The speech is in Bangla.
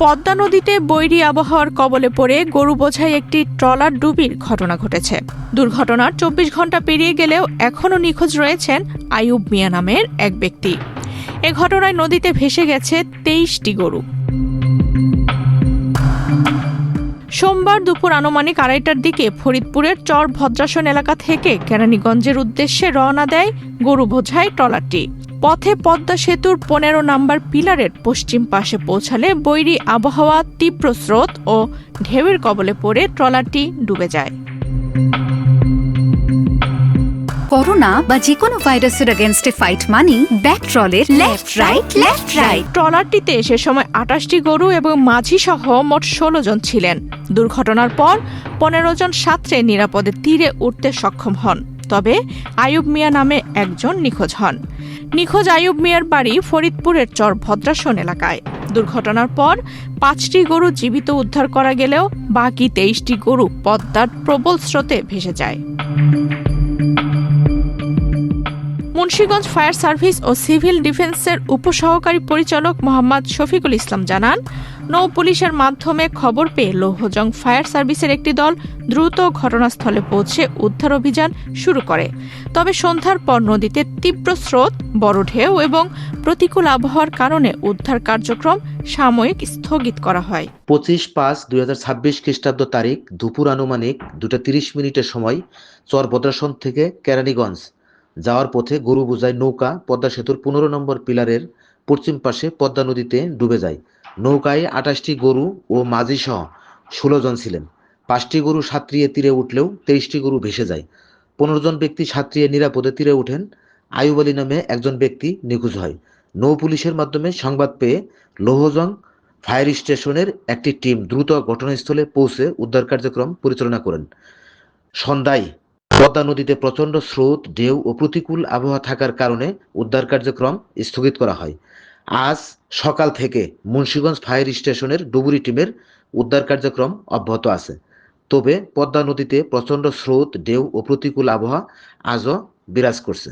পদ্মা নদীতে বৈরী আবহাওয়ার কবলে পড়ে গরু বোঝাই একটি ট্রলার ডুবির ঘটনা ঘটেছে। দুর্ঘটনার ২৪ ঘন্টা পেরিয়ে গেলেও এখনও নিখোঁজ রয়েছেন আইয়ুব মিয়া নামের এক ব্যক্তি। এ ঘটনায় নদীতে ভেসে গেছে ২৩টি গরু। সোমবার দুপুর আনুমানিক ২:৩০টার দিকে ফরিদপুরের চর ভদ্রাসন এলাকা থেকে কেরানীগঞ্জের উদ্দেশ্যে রওনা দেয় গরু বোঝাই ট্রলারটি। পথে পদ্মা সেতুর ১৫ নম্বর পিলারের পশ্চিম পাশে পৌঁছালে বৈরী আবহাওয়া, তীব্র স্রোত ও ঢেউয়ের কবলে পড়ে ট্রলারটি ডুবে যায়। করোনা বা যে কোনো ভাইরাসের এগেইনস্টে ফাইট মানি ব্যাক ট্রলের লেফট রাইট। ট্রলারটিতে সে সময় ২৮টি গরু এবং মাঝি সহ মোট ১৬ জন ছিলেন। দুর্ঘটনার পর ১৫ জন সাঁতরে নিরাপদে তীরে উঠতে সক্ষম হন। তবে আইয়ুব মিয়া নামে একজন নিখোঁজ হন। নিখোঁজ আইয়ুব মিয়ার বাড়ি ফরিদপুরের চর ভদ্রাসন এলাকায়। দুর্ঘটনার পর ৫টি গরু জীবিত উদ্ধার করা গেলেও বাকি ২৩টি গরু পদ্মার প্রবল স্রোতে ভেসে যায়। মুন্সিগঞ্জ ফায়ার সার্ভিস ও সিভিল ডিফেন্সের উপসহকারী পরিচালক মোহাম্মদ শফিকুল ইসলাম জানান, নৌ পুলিশের মাধ্যমে খবর পেয়ে লৌহজং ফায়ার সার্ভিসের একটি দল দ্রুত ঘটনাস্থলে পৌঁছে উদ্ধার অভিযান শুরু করে। তবে সন্ধ্যার পর নদীতে তীব্র স্রোত, বড় ঢেউ এবং প্রতিকূল আবহাওয়ার কারণে উদ্ধার কার্যক্রম সাময়িক স্থগিত করা হয়। ২৫/৫/২০২৬ খ্রিস্টাব্দ তারিখ দুপুর আনুমানিক ২:৩০ সময় চর ভদ্রাসন থেকে কেরানীগঞ্জ যাওয়ার পথে গরু বোঝাই নৌকা পদ্মা সেতুর ১৫ নম্বর পিলারের পশ্চিম পাশে পদ্মা নদীতে ডুবে যায়। নৌকায় ২৮টি গরু ও মাঝি সহ ১৬ জন ছিলেন। ৫টি গরু সাঁতরিয়ে তীরে উঠলেও ২৩টি গরু ভেসে যায়। ১৫ জন ব্যক্তি সাঁতরিয়ে নিরাপদে তীরে ওঠেন। আইয়ুব আলী নামে একজন ব্যক্তি নিখোঁজ হয়। নৌ পুলিশের মাধ্যমে সংবাদ পেয়ে লৌহজং ফায়ার স্টেশনের একটি টিম দ্রুত ঘটনাস্থলে পৌঁছে উদ্ধার কার্যক্রম পরিচালনা করেন। সন্ধ্যায় পদ্মা নদীতে প্রচণ্ড স্রোত, ঢেউ ও প্রতিকূল আবহাওয়া থাকার কারণে উদ্ধার কার্যক্রম স্থগিত করা হয়। আজ সকাল থেকে মুন্সিগঞ্জ ফায়ার স্টেশনের ডুবুরি টিমের উদ্ধার কার্যক্রম অব্যাহত আছে। তবে পদ্মা নদীতে প্রচণ্ড স্রোত, ঢেউ ও প্রতিকূল আবহাওয়া আজও বিরাজ করছে।